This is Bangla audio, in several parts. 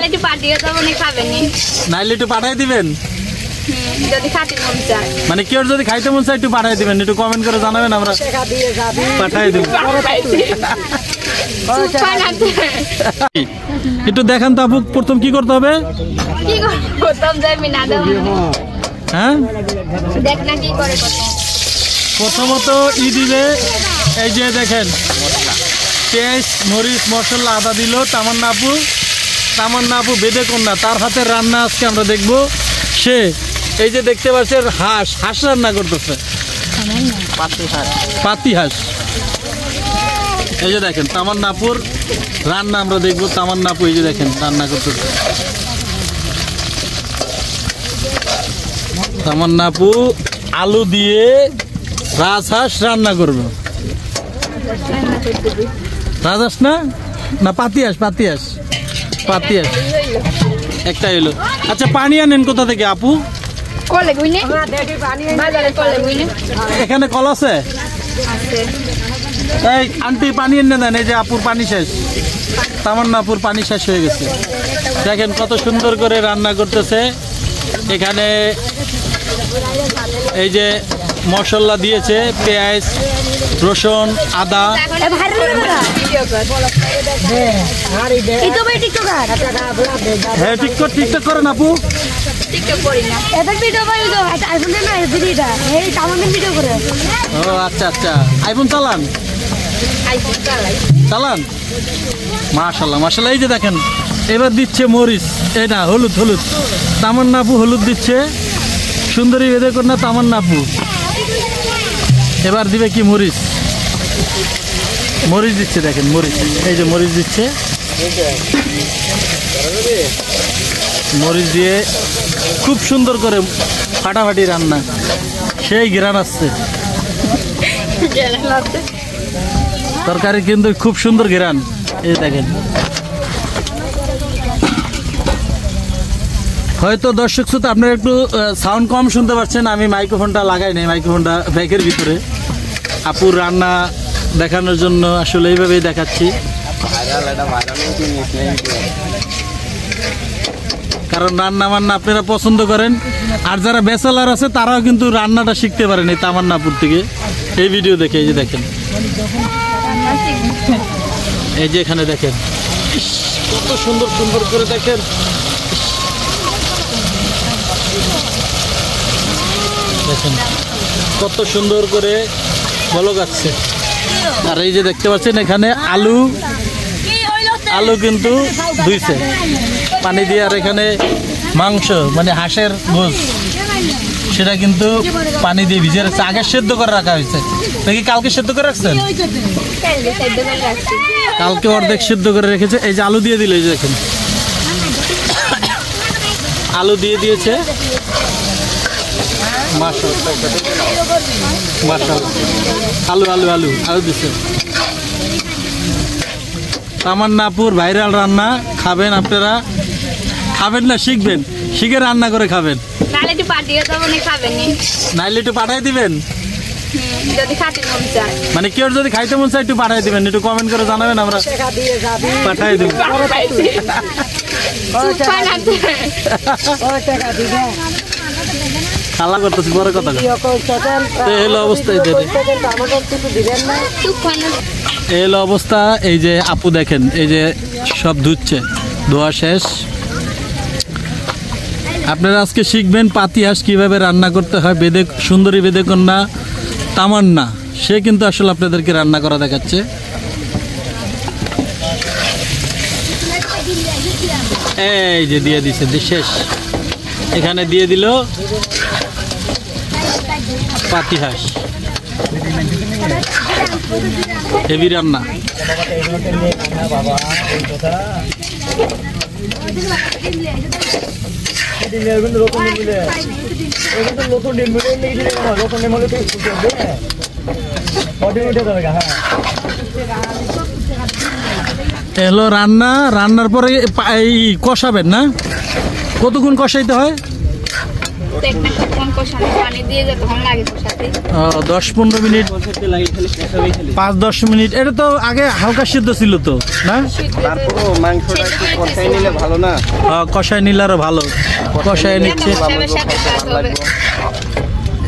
একটু পাঠিয়ে দেবো, খাবেন নাইলে একটু পাঠাই দিবেন যদি খাইতে মন চায়, মানে কেউ যদি খাইতে মন চায় একটু পাঠাই দিবেন, একটু কমেন্ট করে জানাবেন, আমরা পাঠাই দেব। একটু দেখান তো আপু, প্রথম কি করতে হবে? কি প্রথম যাবি না দেব, হ্যাঁ দেখ না কি করে। প্রথমত ই দিবে, এই যে দেখেন পেঁয়াজ মরিচ মশলা আদা দিল তামান্না আপু বেদে কন্যা, তার হাতে রান্না আজকে আমরা দেখব। সে এই যে দেখতে পাচ্ছেন হাঁস রান্না করতেছে, পাতি হাঁস। এই যে দেখেন তামান্না আপুর রান্না আমরা দেখবো। তামান্না আপু এই যে দেখেন রান্না করতেছে। তামান্না আপু আলু দিয়ে রাজহাঁস রান্না করবে। রাজহাঁস না পাতি হাঁস একটা এলো। আচ্ছা পানি আনেন কোথা থেকে আপু? এখানে কল আছে? এই আন্টি পানি এনে দেন, এই যে আপুর পানি শেষ, তামান্না আপুর পানি শেষ হয়ে গেছে। দেখেন কত সুন্দর করে রান্না করতেছে। এখানে এই যে মশলা দিয়েছে, পেঁয়াজ রসুন আদা। হ্যাঁ টিকটক করেন আপু? ও আচ্ছা আচ্ছা, আইফোন চালান? মাশাআল্লাহ। এই যে দেখেন এবার দিচ্ছে মরিচ, এই না হলুদ। তামান্না আপু হলুদ দিচ্ছে, সুন্দরী বেদে কন্যা তামান্না আপু। এবার দিবে কি মরিচ দিচ্ছে, দেখেন মরিচ, এই যে মরিচ দিচ্ছে। মরিচ দিয়ে খুব সুন্দর করে ফাটাফাটি রান্না, সেই ঘ্রাণ আসছে। তরকারি কিন্তু খুব সুন্দর ঘ্রাণ, এই দেখেন। হয়তো দর্শক শ্রোতা আপনারা একটু সাউন্ড কম শুনতে পাচ্ছেন, আমি মাইক্রোফোনটা লাগাই নাই, মাইক্রোফোনটা ব্যাগের ভিতরে। আপুর রান্না দেখানোর জন্য আসলে এইভাবেই দেখাচ্ছি, কারণ রান্না বান্না আপনারা পছন্দ করেন। আর যারা ব্যাচেলার আছে তারাও কিন্তু রান্নাটা শিখতে পারেন এই তামান্না আপুর থেকে, এই ভিডিও দেখে। এই যে দেখেন, এই যে এখানে দেখেন কত সুন্দর করে দেখেন। দেখেন কত সুন্দর করে বলক আসছে। আর এই যে দেখতে পাচ্ছেন এখানে আলু কিন্তু ধুইছে পানি দিয়ে। আর এখানে মাংস মানে হাঁসের গোশ, সেটা কিন্তু পানি দিয়ে ভিজে রাখছে, আগে সেদ্ধ করে রাখা হয়েছে নাকি? কালকে সেদ্ধ করে রাখছেন? কালকে অর্ধেক সেদ্ধ করে রেখেছে। এই যে আলু দিয়ে দিল, এই যে দেখেন আলু দিয়ে দিয়েছে। আলু দিচ্ছে। তামান্না আপুর ভাইরাল রান্না খাবেন আপনারা, খাবেন না শিখবেন, শিখে রান্না করে খাবেন। নাইলে একটু পাঠিয়ে দেবো, নাইলে একটু পাঠাই দিবেন যদি খাইতে মন চায়, মানে কেউ যদি খাইতে মন চায় একটু পাঠাই দিবেন, একটু কমেন্ট করে জানাবেন, আমরা পাঠাই দেব। খালা করতেছি বড় কথা। এলো অবস্থা, এলো অবস্থা। এই যে আপু দেখেন, এই যে সব ধুচ্ছে, ধোয়া শেষ। আপনারা আজকে শিখবেন পাতি হাঁস কিভাবে রান্না করতে হয়। সুন্দরী বেদে কন্যা তামান্না, সে কিন্তু আসলে আপনাদেরকে রান্না করা দেখাচ্ছে। এই যে দিয়ে দিছে, শেষ। এখানে দিয়ে দিল পাতি হাঁস, হেভি রান্না। এলো রান্না, রান্নার পরে কষাবেন না? কতক্ষণ কষাইতে হয়? দেখ না কতক্ষণ কষানো পানি দিয়ে যে তখন লাগে কষাতে 10-15 মিনিট 5-10 মিনিট। এটা তো আগে হালকা সিদ্ধ ছিল তো না? তারপরও মাংসটা একটু কষাই নিলে ভালো না? কষায় নিলে আরো ভালো। কষায় নিচ্ছে।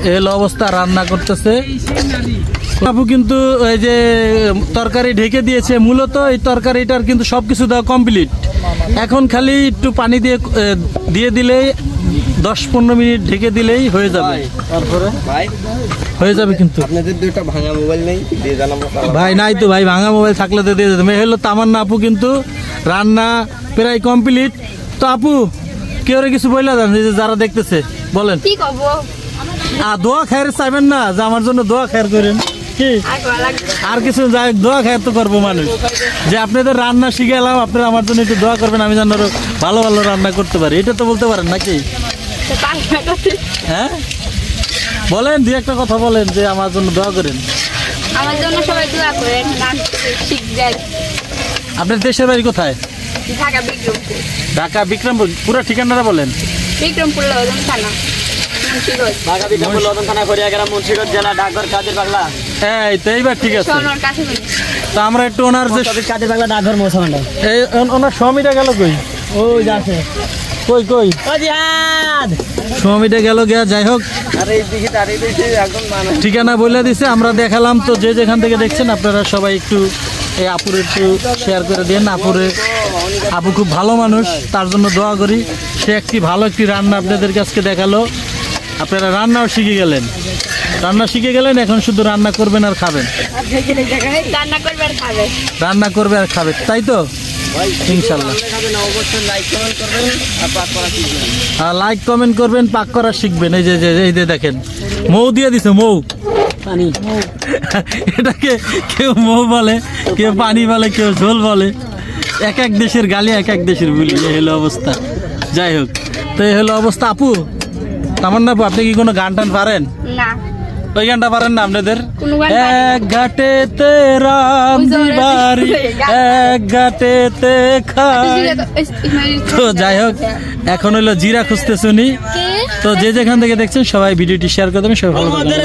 এই হলো অবস্থা, রান্না করতেছে আপু। কিন্তু এই যে তরকারি ঢেকে দিয়েছে, মূলত এই তরকারিটার কিন্তু সবকিছু দেওয়া কমপ্লিট। এখন খালি একটু পানি দিয়ে দিয়ে দিলেই 10-15 মিনিট ঢেকে দিলেই হয়ে যাবে। তারপরে ভাই হয়ে যাবে। কিন্তু আপনাদের দুটো ভাঙা মোবাইল নেই, দিয়ে জানাবো। ভাই নাই তো ভাই, ভাঙা মোবাইল থাকলে তো দিয়ে দিতাম। এই হলো তামান্না আপু, কিন্তু রান্না প্রায় কমপ্লিট। তো আপু কেউ কিছু বললা যান যে যারা দেখতেছে বলেন কি করব? দোয়া খায়ের চাইবেন না যে আমার জন্য দোয়া খায়ের করেন কি? আর কিছু যাই, দোয়া খায়ের তো করবো মানুষ, যে আপনাদের রান্না শিখে এলাম, আপনারা আমার জন্য একটু দোয়া করবেন, আমি যেন আরো ভালো ভালো রান্না করতে পারি। এটা তো বলতে পারেন নাকি? হ্যাঁ বলেন, দুই একটা কথা বলেন যে আমার জন্য দোয়া করেন। আমার জন্য সবাই দোয়া করেন, গান শিখ যায়। আপনার দেশের বাড়ি কোথায়? ঢাকা বিক্রমপুর। ঢাকা বিক্রমপুর, পুরো ঠিকানাটা বলেন। বিক্রমপুর লদন থানা, মুন্সিগঞ্জ। ঢাকা বিক্রমপুর লদন থানা, খড়িয়াগ্রাম, মুন্সিগঞ্জ জেলা, ডাকঘর কাজের বাংলা। এই তো এইবার ঠিক আছে। সোনার কাছে তো আমরা একটু ওনার যে কাজের বাংলা, ডাকঘর মৌসামান্ডা। এই ওনার স্বামীটা গেল কই? ওই যাচ্ছে কই কই জিহাদ। স্বামীটা গেল গিয়া। যাই হোক, আরে এই দিকে দাঁড়িয়ে দিয়েছে একদম মানুষ। ঠিকানা বলে দিছে, আমরা দেখালাম। তো যে যেখান থেকে দেখছেন আপনারা সবাই একটু এই আপুরে একটু শেয়ার করে দেন। আপু খুব ভালো মানুষ, তার জন্য দোয়া করি। সে ভালো একটি রান্না আপনাদের কাছে দেখালো, আপনারা রান্নাও শিখে গেলেন। এখন শুধু রান্না করবেন আর খাবেন। রান্না করবে আর খাবে। রান্না করবে আর খাবে, তাই তো? ইনশাল্লাহ। লাইক কমেন্ট করবেন, পাক করা শিখবেন। এই যে দেখেন, মৌ দিয়ে দিছে, মৌ পানি। এটাকে কেউ মৌ বলে, কেউ পানি বলে, কেউ ঝোল বলে। এক এক দেশের গালি, এক এক দেশের বুলি। এই হলো অবস্থা। যাই হোক, তো এই হলো অবস্থা। আপু, তামান্না আপু, আপনি কি কোনো গান টান পারেন? না। ওই গানটা পারেন না আপনাদের? এক ঘাটেতে রাম বাড়ি, এক ঘাটেতে খাই। তো যাই হোক, এখন হলো জিরা খুঁজতে শুনি। তো যে যেখান থেকে দেখছেন সবাই ভিডিওটি শেয়ার করে দেবেন। সবাই ভালো থাকবেন।